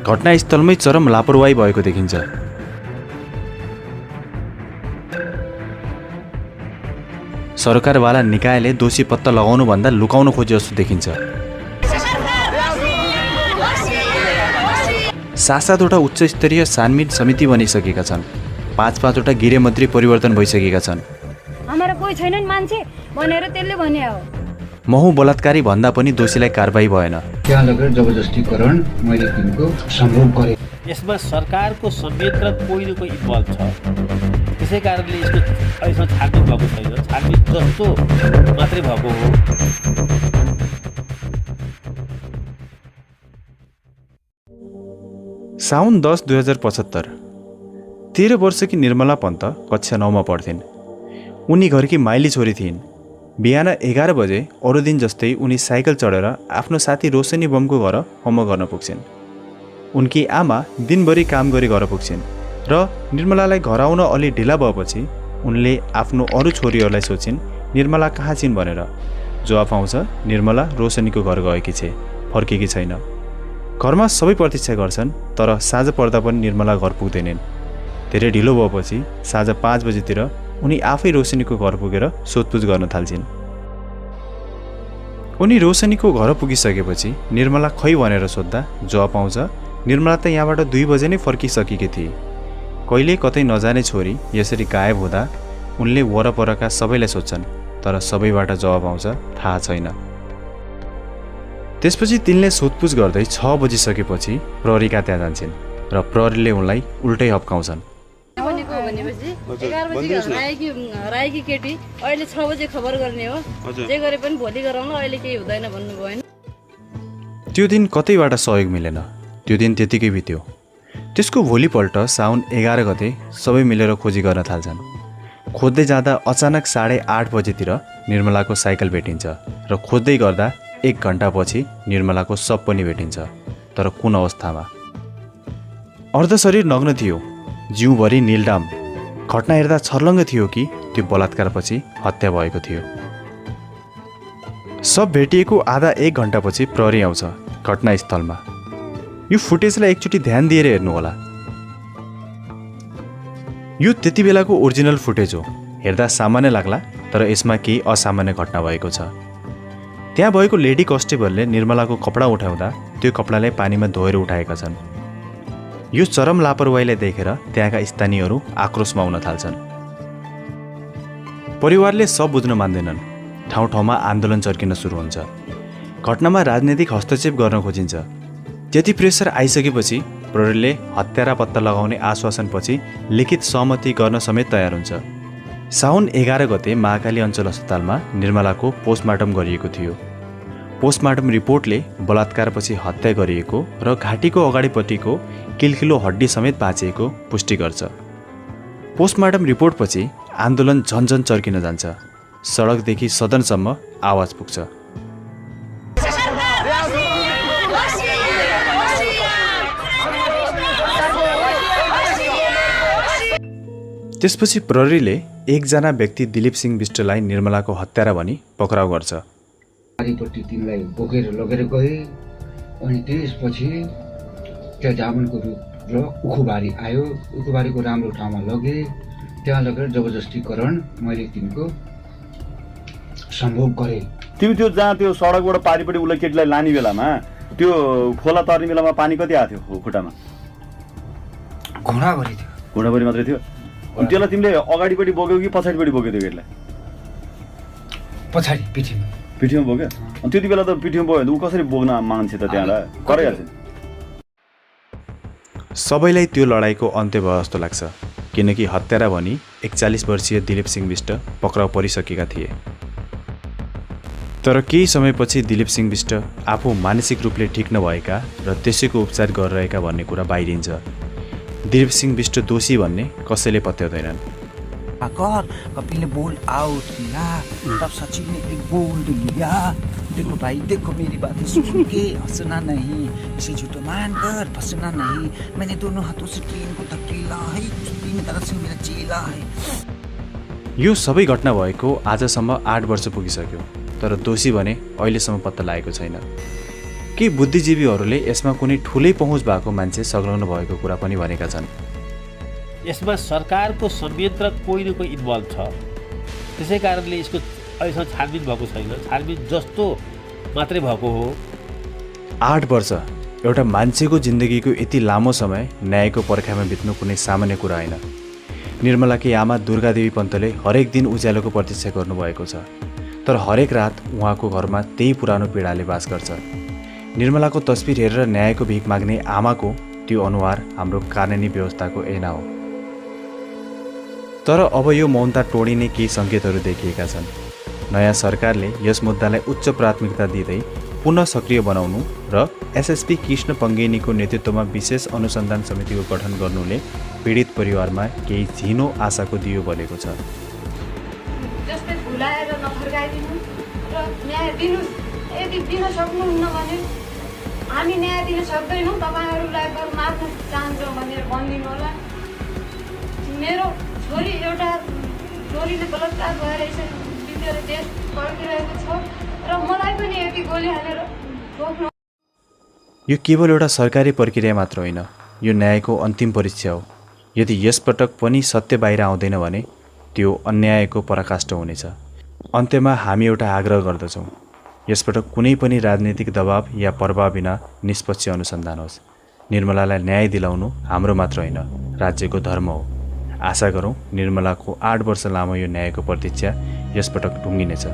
घटनास्थलमै चरम लापरवाही भएको देखिन्छ। सरकारवाला निकायले दोषी पत्ता लगाउनुभन्दा लुकाउन खोजे जस्तो देखिन्छ। 7-7वटा उच्च स्तरीय छानबिन समिति बनिसकेका छन्। 5-5वटा गृहमन्त्री परिवर्तन भइसकेका छन्। हाम्रो कोही छैनन् मान्छे भनेर त्यसले भने हो। महु बलात्कारी भन्दा पनि दोषीलाई कारबाही भएन। त्यहाँ लगेर जबरजस्तीकरण मैले तिनको सम्भव गरे। यसमा सरकारको संवेद र कोही न कोही इन्भल्भ छ। त्यसै कारणले यसको अहिलेसम्म छानबिन भएको छैन। छानबिन जस्तो मात्रै भएको हो। साउन 10, 2075। 13 वर्षकी निर्मला पन्त कक्षा 9मा पढ्थिन्। उनी घरकी माइली छोरी थिइन्। बिहान 11 बजे अरू दिन जस्तै उनी साइकल चढेर आफ्नो साथी रोशनी बमको घर होमवर्क गर्न पुग्छिन्। उनकी आमा दिनभरि काम गरी घर पुग्छिन् र निर्मलालाई घर आउन अलि ढिला भएपछि उनले आफ्नो अरू छोरीहरूलाई सोचिन् निर्मला कहाँ छिन् भनेर। जवाफ आउँछ निर्मला रोशनीको घर गएकी छे, फर्केकी छैन। घरमा सबै प्रतीक्षा गर्छन् तर साँझ पर्दा पनि निर्मला घर पुग्दैनन्। धेरै ढिलो भएपछि साँझ 5 बजेतिर उनी आफै रोशनीको घर पुगेर सोधपुछ गर्न थाल्छिन्। उनी रोशनीको घर पुगिसकेपछि निर्मला खै भनेर सोद्धा जवाफ आउँछ निर्मला त यहाँबाट 2 बजे नै फर्किसकेकी थिए। कहिले कतै नजाने छोरी यसरी गायब हुँदा उनले वरपरका सबैलाई सोध्छन् तर सबैबाट जवाफ आउँछ थाहा छैन। त्यसपछि तिनले सोधपुछ गर्दै 6 बजिसकेपछि प्रहरीका त्यहाँ जान्छन् र प्रहरीले उनलाई उल्टै हप्काउँछन्। राईकी केटी अहिले 6 बजे खबर गर्ने हो, जे गरे पनि भोलि गराउनु, अहिले केही हुँदैन भन्नुभयो हैन। त्यो दिन कतैबाट सहयोग मिलेन। त्यो दिन त्यतिकै बित्यो। त्यसको भोलिपल्ट साउन 11 गते सबै मिलेर खोजी गर्न थाल्छन्। खोज्दै जाँदा अचानक 8:30 बजेतिर निर्मलाको साइकल भेटिन्छ र खोज्दै गर्दा 1 घण्टापछि निर्मलाको शव पनि भेटिन्छ। तर कुन अवस्थामा? अर्धशरीर नग्न थियो, जिउभरि नीलडाम। घटना हेर्दा छर्लङ्ग थियो कि त्यो बलात्कारपछि हत्या भएको थियो। शव भेटिएको आधा 1 घण्टापछि प्रहरी आउँछ घटनास्थलमा। यो फुटेजलाई एकचोटि ध्यान दिएर हेर्नुहोला। यो त्यति बेलाको ओरिजिनल फुटेज हो। हेर्दा सामान्य लाग्ला तर यसमा केही असामान्य घटना भएको छ। त्यहाँ भएको लेडी कन्स्टेबलले निर्मलाको कपडा उठाउँदा त्यो कपडालाई पानीमा धोएर उठाएका छन्। यो चरम लापरवाहीलाई देखेर त्यहाँका स्थानीयहरू आक्रोशमा आउन थाल्छन्। परिवारले सब बुझ्न मान्दैनन्। ठाउँ ठाउँमा आन्दोलन चर्किन सुरु हुन्छ। घटनामा राजनीतिक हस्तक्षेप गर्न खोजिन्छ। त्यति प्रेसर आइसकेपछि प्रहरीले हत्यारा पत्ता लगाउने आश्वासनपछि लिखित सहमति गर्न समेत तयार हुन्छ। साउन 11 गते महाकाली अञ्चल अस्पतालमा निर्मलाको पोस्टमार्टम गरिएको थियो। पोस्टमार्टम रिपोर्टले बलात्कारपछि हत्या गरिएको र घाँटीको अगाडिपट्टिको किलकिलो हड्डी समेत भाँचिएको पुष्टि गर्छ। पोस्टमार्टम रिपोर्टपछि आन्दोलन झन्झन चर्किन जान्छ। सडकदेखि सदनसम्म आवाज पुग्छ। त्यसपछि प्रहरीले एकजना व्यक्ति दिलीप सिंह विष्टलाई निर्मलाको हत्यारा भनी पक्राउ गर्छ। अगाडिपट्टि तिनलाई बोकेर लगेर गए अनि त्यसपछि त्यहाँ जामुनको रुख र उखुबारी आयो। उखुबारीको राम्रो ठाउँमा लगे। त्यहाँ लगेर जबरजस्तीकरण मैले तिनको सम्भव गरे। तिमी त्यो जहाँ त्यो सडकबाट पारिपट्टि उसलाई केटीलाई लाने बेलामा त्यो खोला तर्ने बेलामा पानी कति आएको थियो खुट्टामा? घुँडाभरि थियो। घुँडाभरि मात्रै थियो। त्यसलाई तिमीले अगाडिपट्टि बोक्यौ कि पछाडिपट्टि बोक्यौ त्यो केटीलाई? पछाडि पिठीमा। पिठीमा बोक्यो? अनि त्यति बेला त पिठीमा बोक्यो भने ऊ कसरी बोक्न मान्छे त त्यहाँबाट कराइहाल्छ। सबैलाई त्यो लडाइँको अन्त्य भयो जस्तो लाग्छ किनकि हत्यारा भनी 41 वर्षीय दिलीप सिंह विष्ट पक्राउ परिसकेका थिए। तर केही समयपछि दिलीप सिंह विष्ट आफू मानसिक रूपले ठिक नभएका र त्यसैको उपचार गरिरहेका भन्ने कुरा बाहिरिन्छ। दिलीप सिंह विष्ट दोषी भन्ने कसैले पत्याउँदैनन्। कपिल ने बोल्ड आउट किया, तब सचिन ने एक बोल्ड लिया। देखो भाई, देखो मेरी बात सुन के हंसना नहीं, इसे झूठा मानकर फंसना नहीं। मैंने दोनों हाथों से ट्रेन को धकेला है, तीन तरफ से मेरा चेला है। यो सबै घटना भएको आजसम्म 8 वर्ष पुगिसक्यो तर दोषी भने अहिलेसम्म पत्ता लागेको छैन। केही बुद्धिजीवीहरूले यसमा कुनै ठुलै पहुँच भएको मान्छे संलग्न भएको कुरा पनि भनेका छन्। यसमा सरकारको संयन्त्र कोही न कोही इन्भल्भ छ। त्यसै कारणले यसको अहिलेसम्म छानबिन भएको छैन। छानबिन जस्तो मात्रै भएको हो। 8 वर्ष एउटा मान्छेको जिन्दगीको यति लामो समय न्यायको पर्खाइमा बित्नु कुनै सामान्य कुरा होइन। निर्मलाकी आमा दुर्गादेवी पन्तले हरेक दिन उज्यालोको प्रतीक्षा गर्नुभएको छ, तर हरेक रात उहाँको घरमा त्यही पुरानो पीडाले बास गर्छ। निर्मलाको तस्बिर हेरेर न्यायको भिख माग्ने आमाको त्यो अनुहार हाम्रो कानुनी व्यवस्थाको ऐना हो। तर अब यो मौनता टोडिने केही सङ्केतहरू देखिएका छन्। नयाँ सरकारले यस मुद्दालाई उच्च प्राथमिकता दिँदै पुनः सक्रिय बनाउनु र एसएसपी कृष्ण पङ्गेनीको नेतृत्वमा विशेष अनुसन्धान समितिको गठन गर्नुले पीडित परिवारमा केही झिनो आशाको दियो बलेको छ। जस्तै भुलाएर नफर्काइदिनु र न्याय दिनु। यदि दिन सक्नुहुन्न भने हामी न्याय दिन सक्दैनौँ, तपाईँहरूलाई बरु मार्न चाहन्छौँ भनेर भनिदिनु होला। मेरो छोरी एउटा छोरीले बलात्कार भएर यसरी बितेर देश फर्किरहेको छ र मलाई पनि यति गोली हालेर रोक्नु। यो केवल एउटा सरकारी प्रक्रिया मात्र होइन, यो न्यायको अन्तिम परीक्षा हो। यदि यसपटक पनि सत्य बाहिर आउँदैन भने त्यो अन्यायको पराकाष्ठ हुनेछ। अन्त्यमा हामी एउटा आग्रह गर्दछौँ, यसपटक कुनै पनि राजनीतिक दबाव या प्रभाव बिना निष्पक्ष अनुसन्धान होस्। निर्मलालाई न्याय दिलाउनु हाम्रो मात्र होइन, राज्यको धर्म हो। आशा गरौँ निर्मलाको 8 वर्ष लामो यो न्यायको प्रतीक्षा यसपटक टुङ्गिनेछ।